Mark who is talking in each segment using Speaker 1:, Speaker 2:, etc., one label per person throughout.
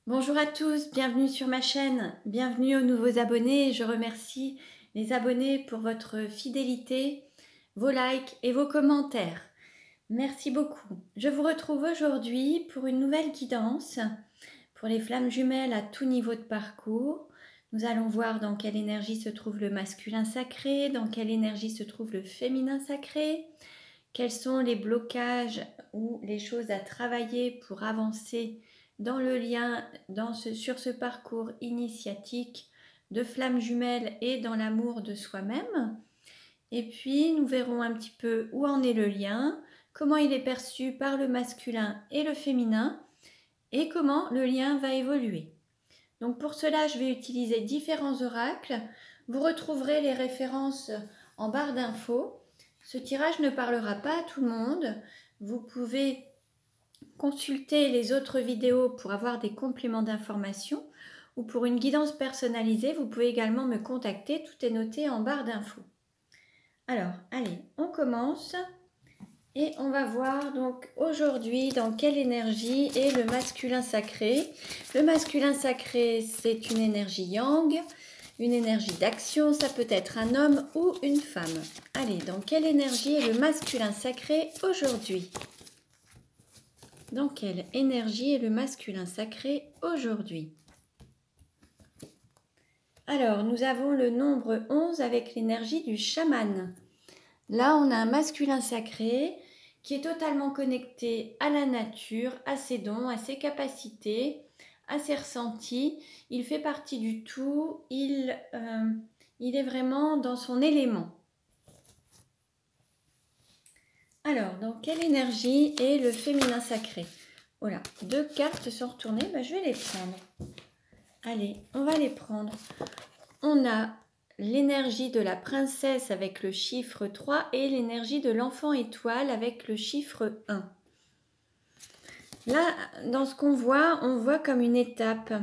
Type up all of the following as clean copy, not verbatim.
Speaker 1: Bonjour à tous, bienvenue sur ma chaîne, bienvenue aux nouveaux abonnés. Je remercie les abonnés pour votre fidélité, vos likes et vos commentaires. Merci beaucoup. Je vous retrouve aujourd'hui pour une nouvelle guidance pour les flammes jumelles à tout niveau de parcours. Nous allons voir dans quelle énergie se trouve le masculin sacré, dans quelle énergie se trouve le féminin sacré, quels sont les blocages ou les choses à travailler pour avancer dans le lien sur ce parcours initiatique de flammes jumelles et dans l'amour de soi-même. Et puis nous verrons un petit peu où en est le lien, comment il est perçu par le masculin et le féminin et comment le lien va évoluer. Donc pour cela, je vais utiliser différents oracles. Vous retrouverez les références en barre d'infos. Ce tirage ne parlera pas à tout le monde. Vous pouvez consulter les autres vidéos pour avoir des compléments d'information ou pour une guidance personnalisée, vous pouvez également me contacter. Tout est noté en barre d'infos. Alors, allez, on commence. Et on va voir donc aujourd'hui dans quelle énergie est le masculin sacré. Le masculin sacré, c'est une énergie yang, une énergie d'action. Ça peut être un homme ou une femme. Allez, dans quelle énergie est le masculin sacré aujourd'hui? Dans quelle énergie est le masculin sacré aujourd'hui? Alors, nous avons le nombre 11 avec l'énergie du chaman. Là, on a un masculin sacré qui est totalement connecté à la nature, à ses dons, à ses capacités, à ses ressentis. Il fait partie du tout, il est vraiment dans son élément. Alors, dans quelle énergie est le féminin sacré? Voilà, 2 cartes sont retournées, je vais les prendre. Allez, on va les prendre. On a l'énergie de la princesse avec le chiffre 3 et l'énergie de l'enfant étoile avec le chiffre 1. Là, dans ce qu'on voit, on voit comme une étape.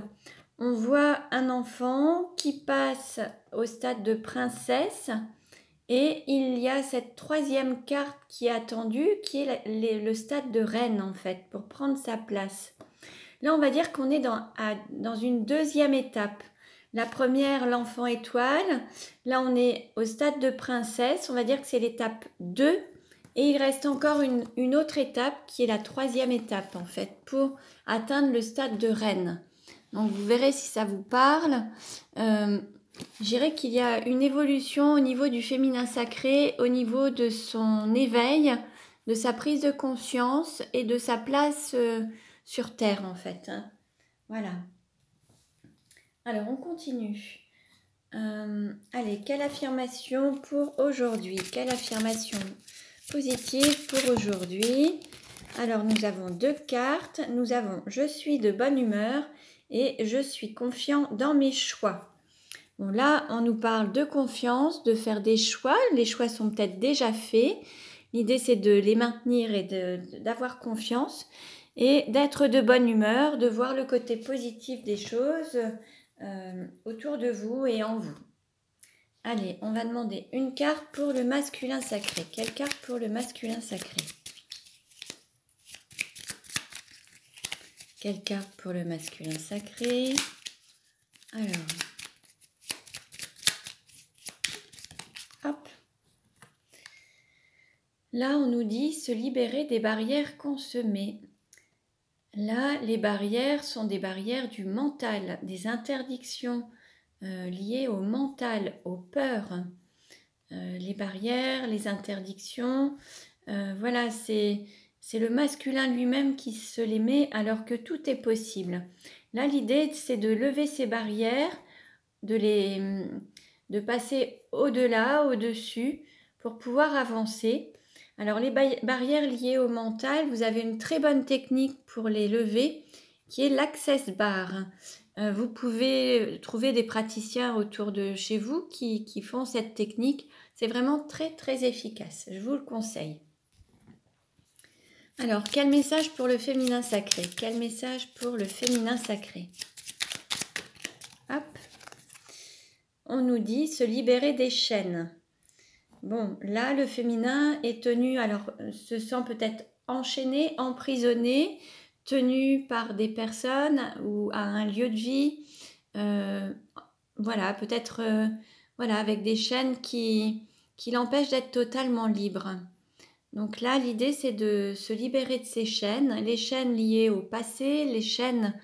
Speaker 1: On voit un enfant qui passe au stade de princesse et il y a cette troisième carte qui est attendue, qui est le stade de reine en fait, pour prendre sa place. Là, on va dire qu'on est dans une deuxième étape. La première, l'enfant étoile. Là, on est au stade de princesse. On va dire que c'est l'étape 2. Et il reste encore une autre étape qui est la troisième étape, en fait, pour atteindre le stade de reine. Donc, vous verrez si ça vous parle. Je dirais qu'il y a une évolution au niveau du féminin sacré, au niveau de son éveil, de sa prise de conscience et de sa place sur Terre, en fait. Voilà. Alors, on continue. Allez, quelle affirmation pour aujourd'hui? Quelle affirmation positive pour aujourd'hui? Alors, nous avons 2 cartes. Nous avons « Je suis de bonne humeur » et « Je suis confiant dans mes choix ». Bon, là, on nous parle de confiance, de faire des choix. Les choix sont peut-être déjà faits. L'idée, c'est de les maintenir et d'avoir confiance et d'être de bonne humeur, de voir le côté positif des choses autour de vous et en vous. Allez, on va demander une carte pour le masculin sacré. Quelle carte pour le masculin sacré? Quelle carte pour le masculin sacré? Alors, hop. Là, on nous dit se libérer des barrières consommées. Là, les barrières sont des barrières du mental, des interdictions liées au mental, aux peurs. Les barrières, les interdictions, voilà, c'est le masculin lui-même qui se les met alors que tout est possible. Là, l'idée, c'est de lever ces barrières, de passer au-delà, au-dessus, pour pouvoir avancer. Alors, les barrières liées au mental, vous avez une très bonne technique pour les lever, qui est l'Access Bar. Vous pouvez trouver des praticiens autour de chez vous qui font cette technique. C'est vraiment très, très efficace. Je vous le conseille. Alors, quel message pour le féminin sacré? Quel message pour le féminin sacré? Hop. On nous dit se libérer des chaînes. Bon, là, le féminin est tenu, alors, se sent peut-être enchaîné, emprisonné, tenu par des personnes ou à un lieu de vie. Voilà, peut-être voilà, avec des chaînes qui l'empêchent d'être totalement libre. Donc là, l'idée, c'est de se libérer de ces chaînes, les chaînes liées au passé, les chaînes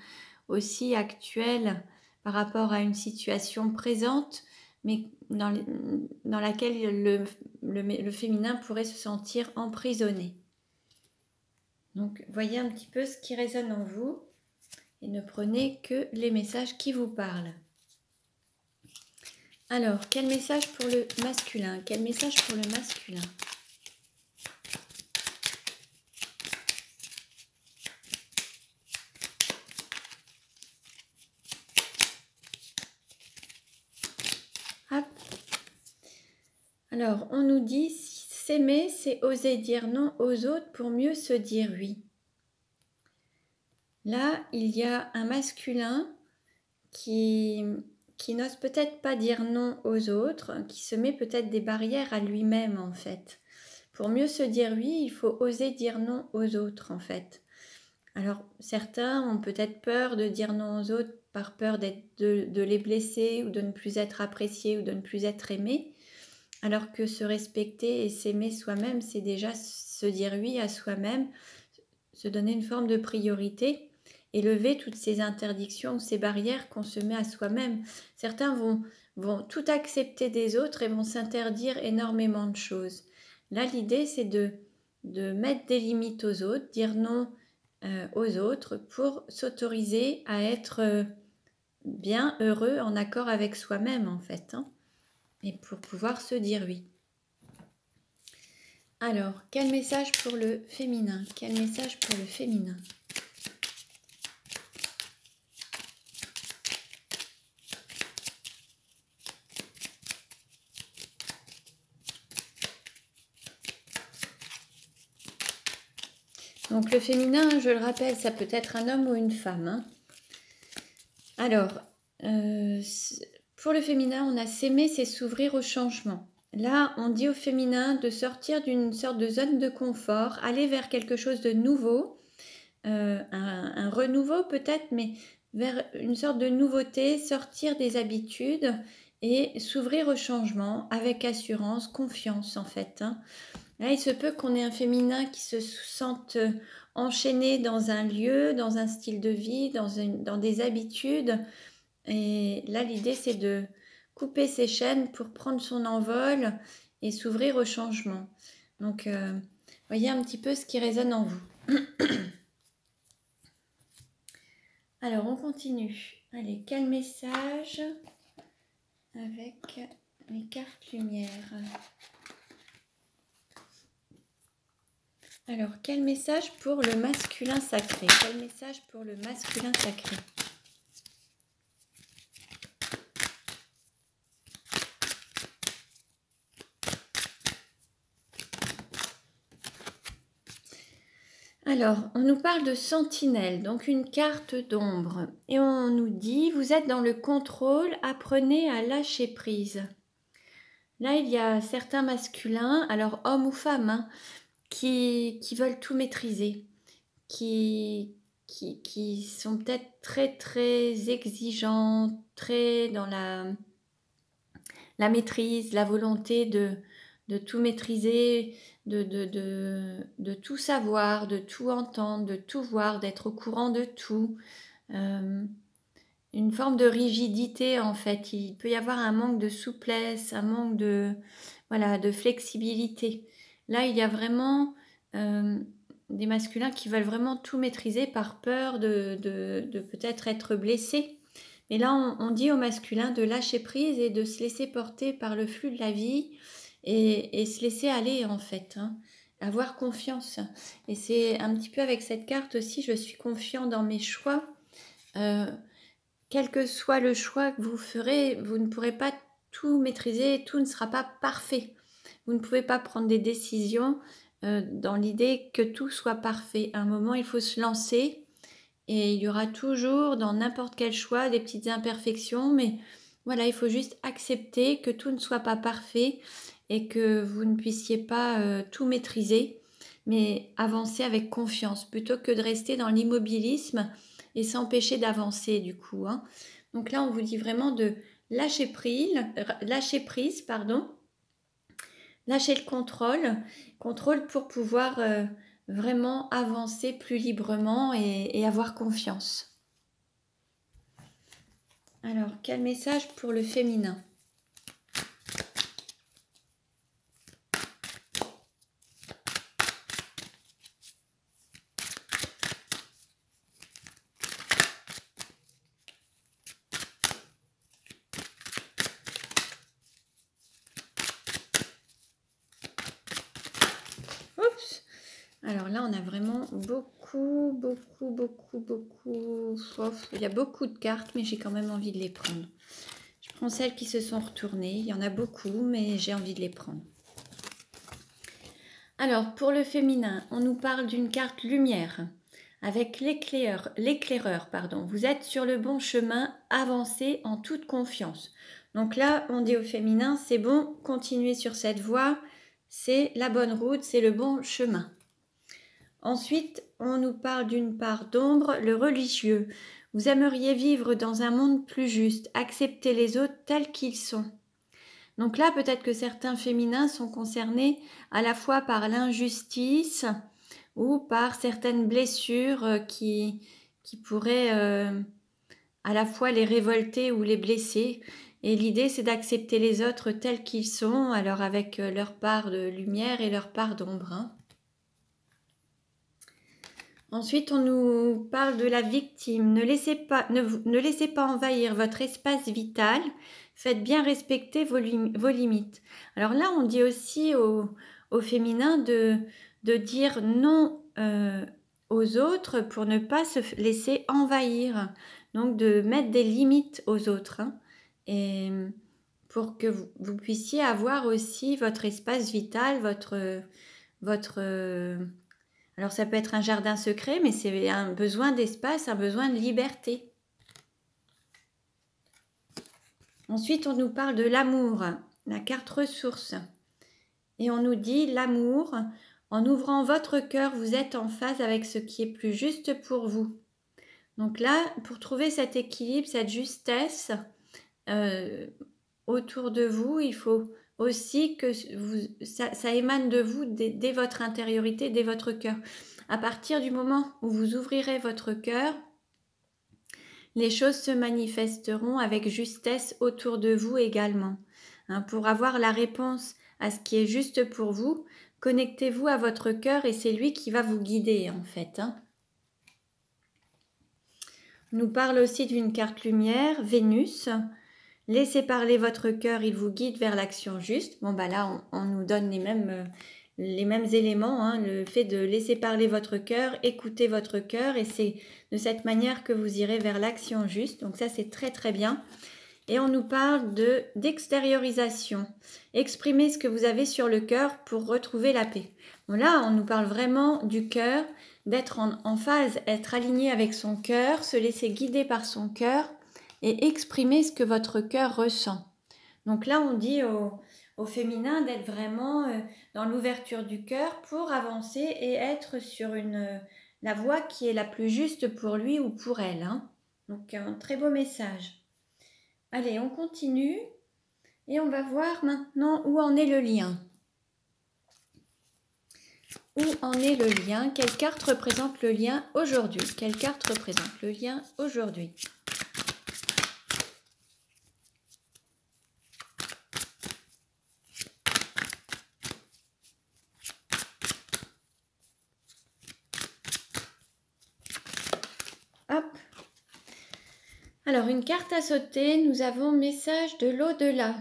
Speaker 1: aussi actuelles par rapport à une situation présente, mais dans laquelle le féminin pourrait se sentir emprisonné. Donc, voyez un petit peu ce qui résonne en vous et ne prenez que les messages qui vous parlent. Alors, quel message pour le masculin? Quel message pour le masculin? Hop. Alors, on nous dit, s'aimer, c'est oser dire non aux autres pour mieux se dire oui. Là, il y a un masculin qui n'ose peut-être pas dire non aux autres, qui se met peut-être des barrières à lui-même en fait. Pour mieux se dire oui, il faut oser dire non aux autres en fait. Alors certains ont peut-être peur de dire non aux autres par peur de les blesser ou de ne plus être appréciés ou de ne plus être aimés, alors que se respecter et s'aimer soi-même, c'est déjà se dire oui à soi-même, se donner une forme de priorité et lever toutes ces interdictions, ces barrières qu'on se met à soi-même. Certains vont tout accepter des autres et vont s'interdire énormément de choses. Là, l'idée, c'est de mettre des limites aux autres, dire non aux autres pour s'autoriser à être bien heureux, en accord avec soi-même en fait, hein, et pour pouvoir se dire oui. Alors, quel message pour le féminin? Quel message pour le féminin? Donc le féminin, je le rappelle, ça peut être un homme ou une femme, hein. Alors, pour le féminin, on a s'aimer, c'est s'ouvrir au changement. Là, on dit au féminin de sortir d'une sorte de zone de confort, aller vers quelque chose de nouveau, un renouveau peut-être, mais vers une sorte de nouveauté, sortir des habitudes et s'ouvrir au changement avec assurance, confiance en fait, hein. Là, il se peut qu'on ait un féminin qui se sente enchaîné dans un lieu, dans un style de vie, dans des habitudes. Et là, l'idée, c'est de couper ses chaînes pour prendre son envol et s'ouvrir au changement. Donc, voyez un petit peu ce qui résonne en vous. Alors, on continue. Allez, quel message avec les cartes lumière? Alors, quel message pour le masculin sacré? Quel message pour le masculin sacré? Alors, on nous parle de sentinelle, donc une carte d'ombre. Et on nous dit, vous êtes dans le contrôle, apprenez à lâcher prise. Là, il y a certains masculins, alors hommes ou femmes, hein, qui veulent tout maîtriser, qui sont peut-être très très exigeants, très dans la maîtrise, la volonté de tout maîtriser, de tout savoir, de tout entendre, de tout voir, d'être au courant de tout. Une forme de rigidité en fait. Il peut y avoir un manque de souplesse, un manque de flexibilité. Là, il y a vraiment des masculins qui veulent vraiment tout maîtriser par peur de peut-être être blessés. Mais là, on dit aux masculins de lâcher prise et de se laisser porter par le flux de la vie et se laisser aller en fait, hein, avoir confiance. Et c'est un petit peu avec cette carte aussi, je suis confiant dans mes choix. Quel que soit le choix que vous ferez, vous ne pourrez pas tout maîtriser, tout ne sera pas parfait. Vous ne pouvez pas prendre des décisions dans l'idée que tout soit parfait. À un moment, il faut se lancer et il y aura toujours dans n'importe quel choix des petites imperfections, mais voilà, il faut juste accepter que tout ne soit pas parfait et que vous ne puissiez pas tout maîtriser, mais avancer avec confiance, plutôt que de rester dans l'immobilisme et s'empêcher d'avancer du coup. Hein. Donc là, on vous dit vraiment de lâcher prise, lâcher le contrôle pour pouvoir vraiment avancer plus librement et avoir confiance. Alors, quel message pour le féminin ? Oups. Alors là, on a vraiment beaucoup. Il y a beaucoup de cartes, mais j'ai quand même envie de les prendre. Je prends celles qui se sont retournées. Il y en a beaucoup, mais j'ai envie de les prendre. Alors, pour le féminin, on nous parle d'une carte lumière avec l'éclaireur. Vous êtes sur le bon chemin, avancez en toute confiance. Donc là, on dit au féminin, c'est bon, continuez sur cette voie, c'est la bonne route, c'est le bon chemin. Ensuite, on nous parle d'une part d'ombre, le religieux. Vous aimeriez vivre dans un monde plus juste, accepter les autres tels qu'ils sont. Donc là, peut-être que certains féminins sont concernés à la fois par l'injustice ou par certaines blessures qui pourraient à la fois les révolter ou les blesser. Et l'idée, c'est d'accepter les autres tels qu'ils sont, alors avec leur part de lumière et leur part d'ombre. Hein. Ensuite, on nous parle de la victime. Ne laissez pas envahir votre espace vital. Faites bien respecter vos limites. Alors là, on dit aussi au féminin de dire non aux autres pour ne pas se laisser envahir. Donc, de mettre des limites aux autres. Hein, et pour que vous puissiez avoir aussi votre espace vital, alors ça peut être un jardin secret, mais c'est un besoin d'espace, un besoin de liberté. Ensuite, on nous parle de l'amour, la carte ressource. Et on nous dit l'amour, en ouvrant votre cœur, vous êtes en phase avec ce qui est plus juste pour vous. Donc là, pour trouver cet équilibre, cette justesse autour de vous, il faut aussi que ça émane de vous dès votre intériorité, dès votre cœur. À partir du moment où vous ouvrirez votre cœur, les choses se manifesteront avec justesse autour de vous également. Hein, pour avoir la réponse à ce qui est juste pour vous, connectez-vous à votre cœur et c'est lui qui va vous guider en fait. Hein. On nous parle aussi d'une carte lumière, Vénus. Laissez parler votre cœur, il vous guide vers l'action juste. Bon, bah là, on nous donne les mêmes éléments. Hein, le fait de laisser parler votre cœur, écouter votre cœur. Et c'est de cette manière que vous irez vers l'action juste. Donc ça, c'est très, très bien. Et on nous parle d'extériorisation. Exprimez ce que vous avez sur le cœur pour retrouver la paix. Bon, là, on nous parle vraiment du cœur, d'être en phase, être aligné avec son cœur, se laisser guider par son cœur. Et exprimer ce que votre cœur ressent. Donc là, on dit au féminin d'être vraiment dans l'ouverture du cœur pour avancer et être sur la voie qui est la plus juste pour lui ou pour elle. Hein. Donc un très beau message. Allez, on continue et on va voir maintenant où en est le lien. Où en est le lien? Quelle carte représente le lien aujourd'hui? Quelle carte représente le lien aujourd'hui? Hop. Alors, une carte à sauter, nous avons message de l'au-delà.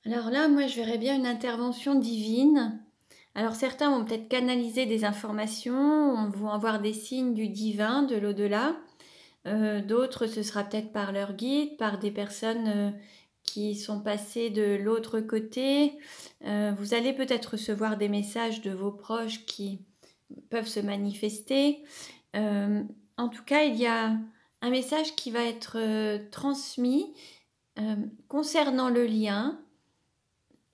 Speaker 1: Alors là, moi, je verrais bien une intervention divine. Alors, certains vont peut-être canaliser des informations, vont avoir des signes du divin, de l'au-delà. D'autres, ce sera peut-être par leur guide, par des personnes qui sont passées de l'autre côté. Vous allez peut-être recevoir des messages de vos proches qui peuvent se manifester. En tout cas, il y a un message qui va être transmis concernant le lien,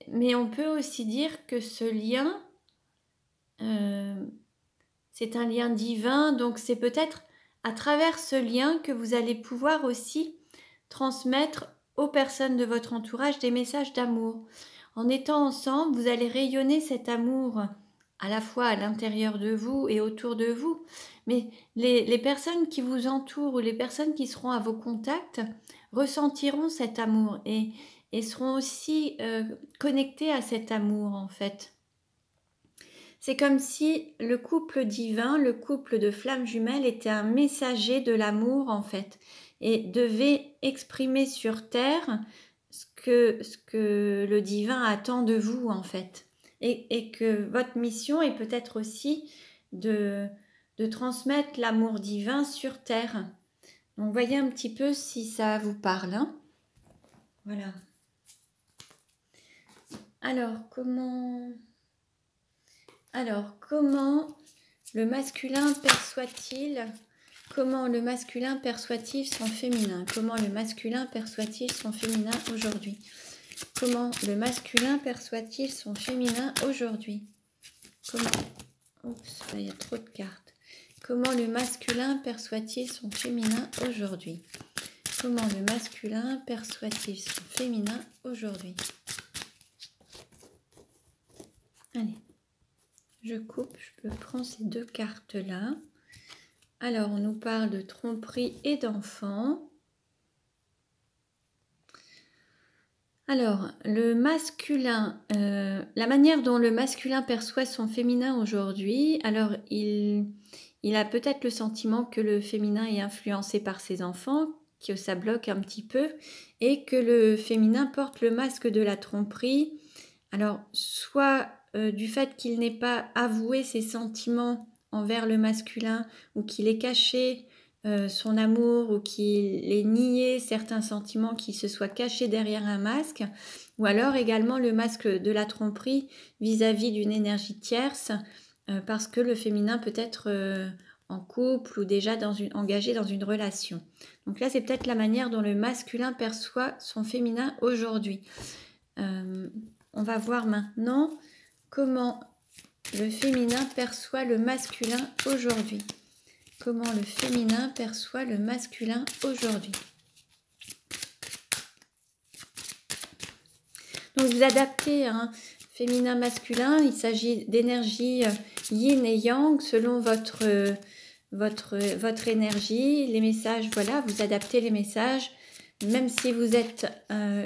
Speaker 1: mais on peut aussi dire que ce lien c'est un lien divin, donc c'est peut-être à travers ce lien que vous allez pouvoir aussi transmettre aux personnes de votre entourage des messages d'amour. En étant ensemble, vous allez rayonner cet amour à la fois à l'intérieur de vous et autour de vous. Mais les personnes qui vous entourent ou les personnes qui seront à vos contacts ressentiront cet amour et seront aussi connectées à cet amour en fait. C'est comme si le couple divin, le couple de flammes jumelles était un messager de l'amour en fait et devait exprimer sur terre ce que le divin attend de vous en fait. Et que votre mission est peut-être aussi de transmettre l'amour divin sur terre. Donc voyez un petit peu si ça vous parle. Hein. Voilà. Alors, comment le masculin perçoit-il son féminin? Comment le masculin perçoit-il son féminin aujourd'hui? Comment le masculin perçoit-il son féminin aujourd'hui? Oups, là, il y a trop de cartes. Comment le masculin perçoit-il son féminin aujourd'hui? Comment le masculin perçoit-il son féminin aujourd'hui? Allez, je coupe, je prends ces deux cartes-là. Alors, on nous parle de tromperie et d'enfant. Alors, le masculin, la manière dont le masculin perçoit son féminin aujourd'hui, alors il a peut-être le sentiment que le féminin est influencé par ses enfants, que ça bloque un petit peu, et que le féminin porte le masque de la tromperie. Alors, soit du fait qu'il n'ait pas avoué ses sentiments envers le masculin, ou qu'il ait caché son amour, ou qu'il ait nié certains sentiments qui se soient cachés derrière un masque, ou alors également le masque de la tromperie vis-à-vis d'une énergie tierce, parce que le féminin peut être en couple ou déjà engagé dans une relation. Donc là, c'est peut-être la manière dont le masculin perçoit son féminin aujourd'hui. On va voir maintenant comment le féminin perçoit le masculin aujourd'hui. Comment le féminin perçoit le masculin aujourd'hui. Donc vous adaptez un féminin masculin, il s'agit d'énergie yin et yang selon votre énergie, les messages, voilà, vous adaptez les messages. Même si vous êtes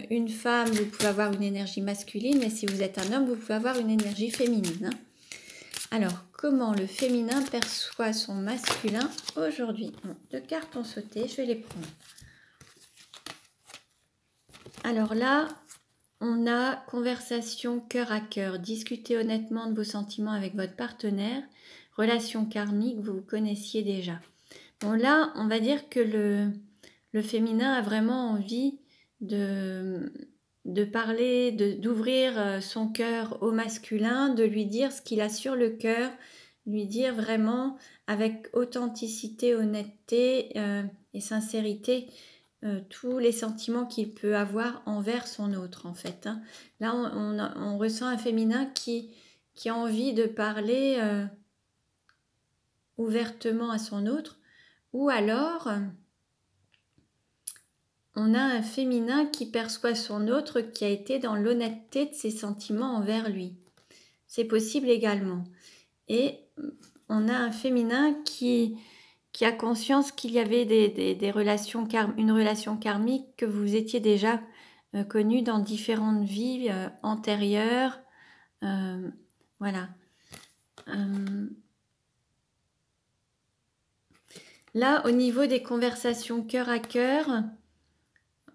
Speaker 1: une femme, vous pouvez avoir une énergie masculine, et si vous êtes un homme, vous pouvez avoir une énergie féminine. Hein. Alors, comment le féminin perçoit son masculin aujourd'hui? Bon, deux cartes ont sauté, je vais les prendre. Alors là, on a conversation cœur à cœur. Discutez honnêtement de vos sentiments avec votre partenaire. Relation karmique, vous vous connaissiez déjà. Bon là, on va dire que le féminin a vraiment envie de parler, d'ouvrir son cœur au masculin, de lui dire ce qu'il a sur le cœur, lui dire vraiment avec authenticité, honnêteté et sincérité tous les sentiments qu'il peut avoir envers son autre en fait. Hein. Là, on ressent un féminin qui a envie de parler ouvertement à son autre, ou alors on a un féminin qui perçoit son autre qui a été dans l'honnêteté de ses sentiments envers lui. C'est possible également. Et on a un féminin qui a conscience qu'il y avait des relations une relation karmique que vous étiez déjà connue dans différentes vies antérieures. Voilà. Là, au niveau des conversations cœur à cœur,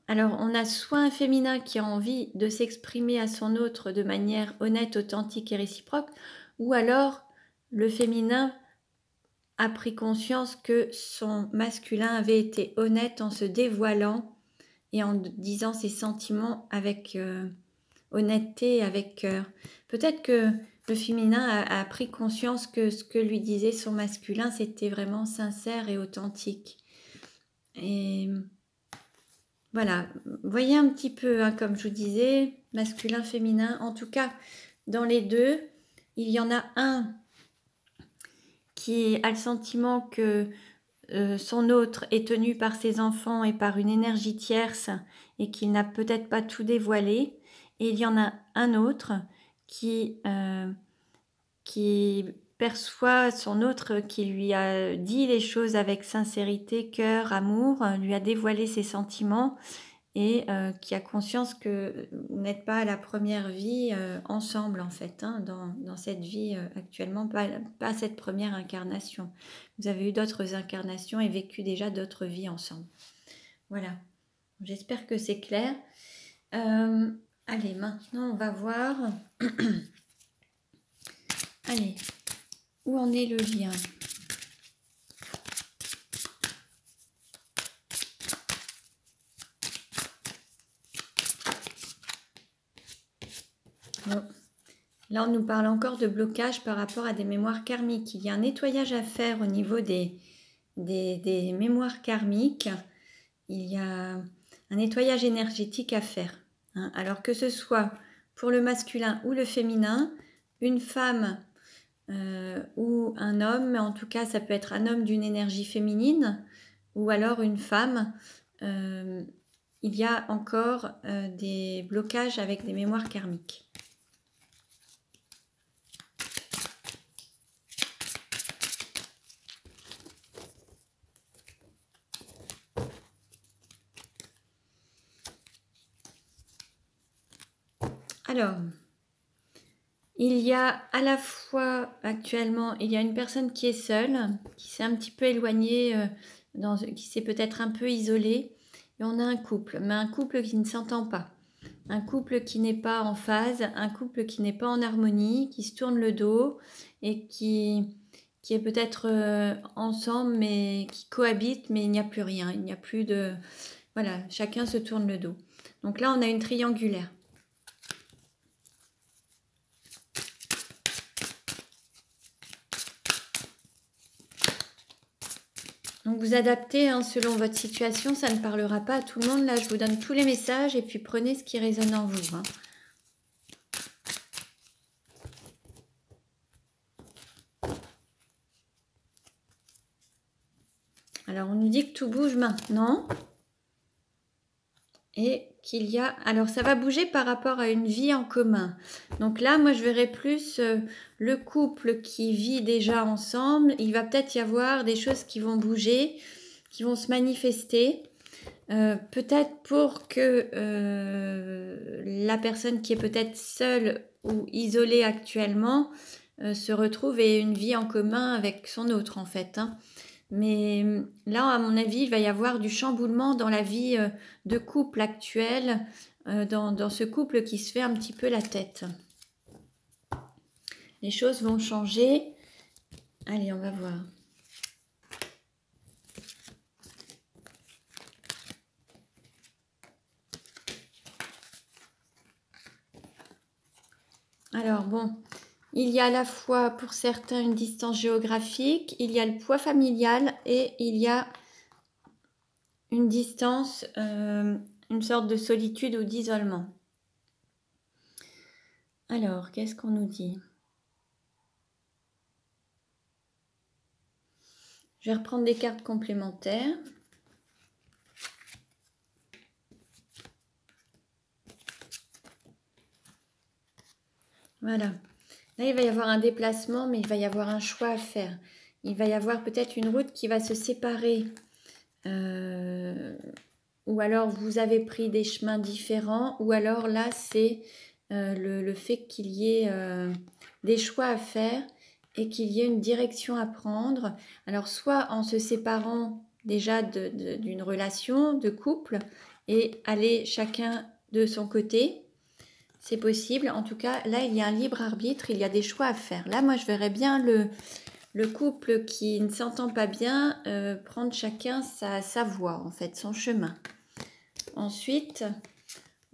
Speaker 1: alors on a soit un féminin qui a envie de s'exprimer à son autre de manière honnête, authentique et réciproque, ou alors le féminin a pris conscience que son masculin avait été honnête en se dévoilant et en disant ses sentiments avec honnêteté et avec cœur. Peut-être que le féminin a pris conscience que ce que lui disait son masculin, c'était vraiment sincère et authentique. Et voilà, voyez un petit peu, hein, comme je vous disais, masculin, féminin. En tout cas, dans les deux, il y en a un qui a le sentiment que son autre est tenu par ses enfants et par une énergie tierce et qu'il n'a peut-être pas tout dévoilé. Et il y en a un autre qui perçoit son autre, qui lui a dit les choses avec sincérité, cœur, amour, lui a dévoilé ses sentiments et qui a conscience que vous n'êtes pas à la première vie ensemble en fait, hein, dans cette vie actuellement, pas cette première incarnation. Vous avez eu d'autres incarnations et vécu déjà d'autres vies ensemble. Voilà, j'espère que c'est clair. Allez, maintenant on va voir. Allez, où en est le lien ? Bon. Là, on nous parle encore de blocage par rapport à des mémoires karmiques. Il y a un nettoyage à faire au niveau des mémoires karmiques. Il y a un nettoyage énergétique à faire. Hein. Alors que ce soit pour le masculin ou le féminin, une femme ou un homme, mais en tout cas, ça peut être un homme d'une énergie féminine ou alors une femme. Il y a encore des blocages avec des mémoires karmiques. Alors, il y a à la fois actuellement, il y a une personne qui est seule, qui s'est un petit peu éloignée, qui s'est peut-être un peu isolée, et on a un couple, mais un couple qui ne s'entend pas, un couple qui n'est pas en phase, un couple qui n'est pas en harmonie, qui se tourne le dos et qui est peut-être ensemble, mais qui cohabite, mais il n'y a plus rien, il n'y a plus de... Voilà, chacun se tourne le dos. Donc là, on a une triangulaire. Donc vous adaptez hein, selon votre situation, ça ne parlera pas à tout le monde. Là, je vous donne tous les messages et puis prenez ce qui résonne en vous. Hein. Alors, on nous dit que tout bouge maintenant. Et qu'il y a... Alors, ça va bouger par rapport à une vie en commun. Donc là, moi, je verrais plus le couple qui vit déjà ensemble. Il va peut-être y avoir des choses qui vont bouger, qui vont se manifester. Peut-être pour que la personne qui est peut-être seule ou isolée actuellement se retrouve et ait une vie en commun avec son autre, en fait. Hein. Mais là, à mon avis, il va y avoir du chamboulement dans la vie de couple actuelle, dans ce couple qui se fait un petit peu la tête. Les choses vont changer. Allez, on va voir. Alors, bon... Il y a à la fois pour certains une distance géographique, il y a le poids familial et il y a une distance, une sorte de solitude ou d'isolement. Alors, qu'est-ce qu'on nous dit? Je vais reprendre des cartes complémentaires. Voilà. Là, il va y avoir un déplacement, mais il va y avoir un choix à faire. Il va y avoir peut-être une route qui va se séparer. Ou alors, vous avez pris des chemins différents. Ou alors, là, c'est le fait qu'il y ait des choix à faire et qu'il y ait une direction à prendre. Alors, soit en se séparant déjà d'une relation, de couple, et aller chacun de son côté. C'est possible. En tout cas, là, il y a un libre arbitre, il y a des choix à faire. Là, moi, je verrais bien le couple qui ne s'entend pas bien prendre chacun sa voie, en fait, son chemin. Ensuite,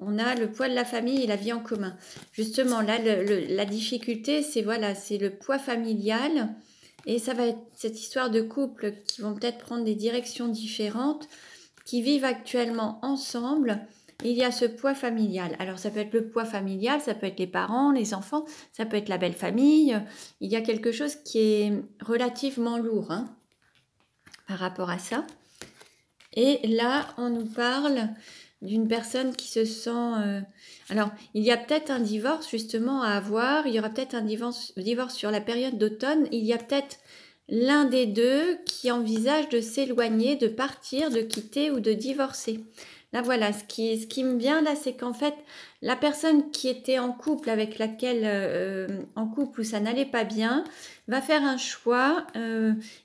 Speaker 1: on a le poids de la famille et la vie en commun. Justement, là, la difficulté, c'est voilà, c'est le poids familial. Et ça va être cette histoire de couples qui vont peut-être prendre des directions différentes, qui vivent actuellement ensemble, il y a ce poids familial. Alors ça peut être le poids familial, ça peut être les parents, les enfants, ça peut être la belle famille. Il y a quelque chose qui est relativement lourd hein, par rapport à ça. Et là, on nous parle d'une personne qui se sent... Alors, il y a peut-être un divorce justement à avoir. Il y aura peut-être un divorce sur la période d'automne. Il y a peut-être l'un des deux qui envisage de s'éloigner, de partir, de quitter ou de divorcer. Là, voilà, ce qui me vient là, c'est qu'en fait, la personne qui était en couple avec laquelle, en couple où ça n'allait pas bien, va faire un choix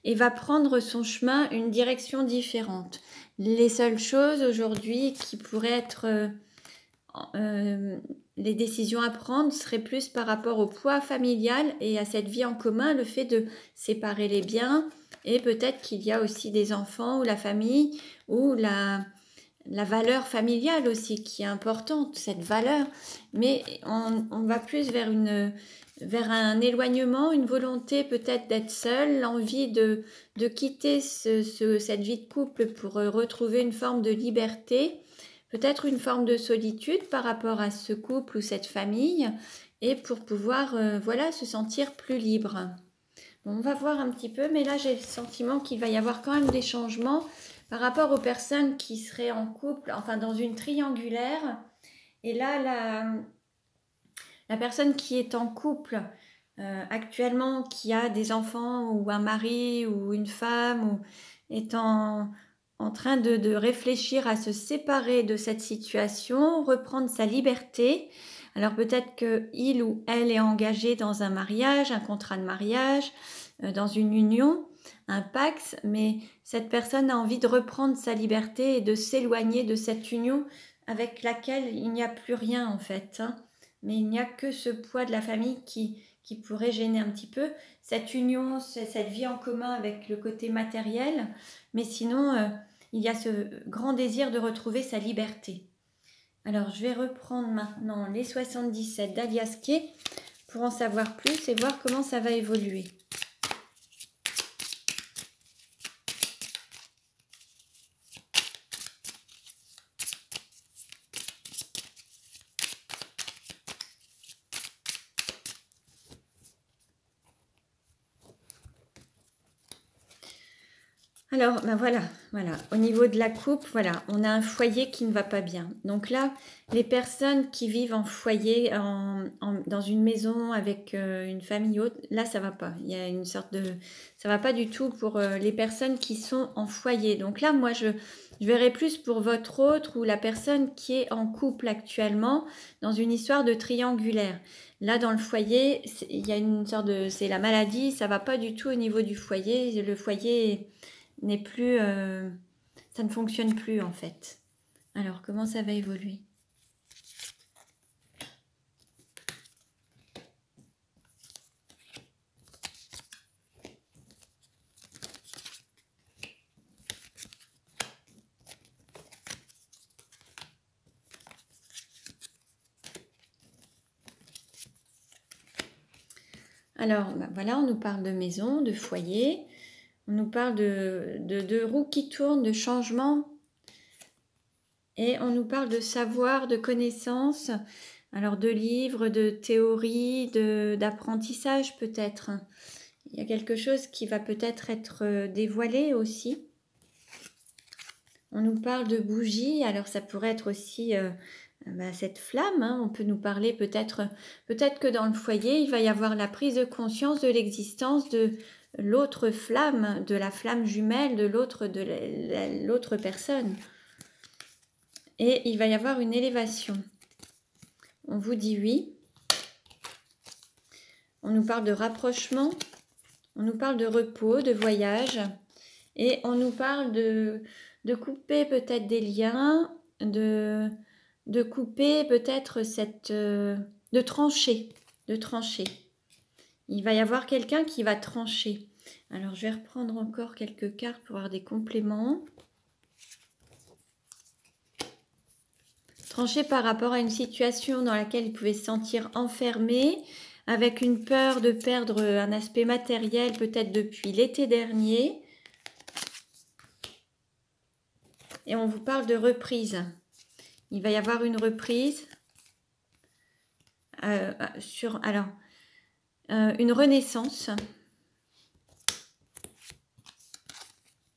Speaker 1: et va prendre son chemin, une direction différente. Les seules choses aujourd'hui qui pourraient être les décisions à prendre seraient plus par rapport au poids familial et à cette vie en commun, le fait de séparer les biens et peut-être qu'il y a aussi des enfants ou la famille ou la valeur familiale aussi qui est importante, cette valeur, mais on va plus vers un éloignement, une volonté peut-être d'être seul, l'envie de quitter cette vie de couple pour retrouver une forme de liberté, peut-être une forme de solitude par rapport à ce couple ou cette famille, et pour pouvoir voilà, se sentir plus libre. Bon, on va voir un petit peu, mais là j'ai le sentiment qu'il va y avoir quand même des changements par rapport aux personnes qui seraient en couple, enfin dans une triangulaire. Et là, la personne qui est en couple actuellement, qui a des enfants ou un mari ou une femme, ou est en train de réfléchir à se séparer de cette situation, reprendre sa liberté. Alors peut-être qu'il ou elle est engagé dans un mariage, un contrat de mariage, dans une union, un pacte, mais cette personne a envie de reprendre sa liberté et de s'éloigner de cette union avec laquelle il n'y a plus rien en fait. Hein. Mais il n'y a que ce poids de la famille qui pourrait gêner un petit peu. Cette union, cette vie en commun avec le côté matériel, mais sinon, il y a ce grand désir de retrouver sa liberté. Alors, je vais reprendre maintenant les 77 d'Alias Kay pour en savoir plus et voir comment ça va évoluer. Alors, ben voilà, au niveau de la coupe, voilà, on a un foyer qui ne va pas bien. Donc là, les personnes qui vivent en foyer, dans une maison avec une famille haute, là, ça va pas. Il y a une sorte de... Ça va pas du tout pour les personnes qui sont en foyer. Donc là, moi, je verrais plus pour votre autre ou la personne qui est en couple actuellement dans une histoire de triangulaire. Là, dans le foyer, il y a une sorte de... C'est la maladie, ça va pas du tout au niveau du foyer. Le foyer... n'est plus, ça ne fonctionne plus en fait. Alors comment ça va évoluer? Alors ben voilà, on nous parle de maison, de foyer. On nous parle de roues qui tournent, de changements. Et on nous parle de savoir, de connaissances, alors de livres, de théories, d'apprentissage peut-être. Il y a quelque chose qui va peut-être être dévoilé aussi. On nous parle de bougies, alors ça pourrait être aussi cette flamme. Hein. On peut nous parler peut-être que dans le foyer, il va y avoir la prise de conscience de l'existence de l'autre flamme, de la flamme jumelle de l'autre personne. Et il va y avoir une élévation. On vous dit oui. On nous parle de rapprochement. On nous parle de repos, de voyage. Et on nous parle de couper peut-être des liens, de couper peut-être de trancher. Il va y avoir quelqu'un qui va trancher. Alors, je vais reprendre encore quelques cartes pour avoir des compléments. Trancher par rapport à une situation dans laquelle il pouvait se sentir enfermé, avec une peur de perdre un aspect matériel peut-être depuis l'été dernier. Et on vous parle de reprise. il va y avoir une reprise une renaissance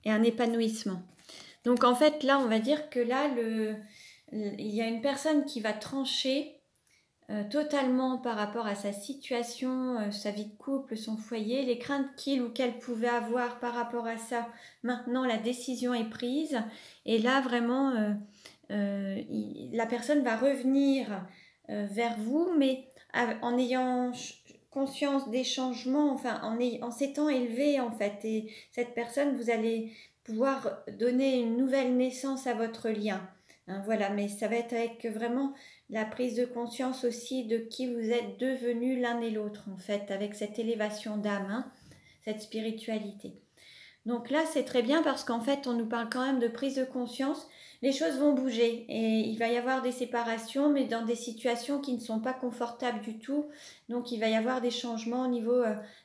Speaker 1: et un épanouissement. Donc en fait là on va dire que là il y a une personne qui va trancher totalement par rapport à sa situation, sa vie de couple, son foyer, les craintes qu'il ou qu'elle pouvait avoir par rapport à ça. Maintenant la décision est prise et là vraiment la personne va revenir vers vous, mais en ayant conscience des changements, enfin en s'étant élevé en fait. Et cette personne, vous allez pouvoir donner une nouvelle naissance à votre lien. Hein, voilà, mais ça va être avec vraiment la prise de conscience aussi de qui vous êtes devenus l'un et l'autre en fait, avec cette élévation d'âme, hein, cette spiritualité. Donc là, c'est très bien parce qu'en fait, on nous parle quand même de prise de conscience. Les choses vont bouger et il va y avoir des séparations, mais dans des situations qui ne sont pas confortables du tout. Donc, il va y avoir des changements au niveau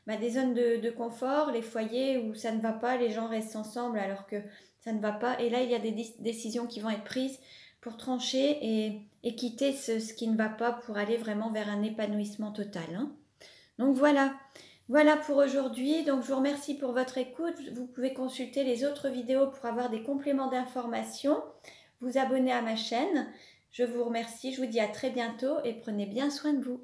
Speaker 1: des zones de confort, les foyers où ça ne va pas, les gens restent ensemble alors que ça ne va pas. Et là, il y a des décisions qui vont être prises pour trancher et quitter ce qui ne va pas pour aller vraiment vers un épanouissement total. Hein. Donc voilà. Voilà pour aujourd'hui, donc je vous remercie pour votre écoute. Vous pouvez consulter les autres vidéos pour avoir des compléments d'information, vous abonner à ma chaîne. Je vous remercie, je vous dis à très bientôt et prenez bien soin de vous.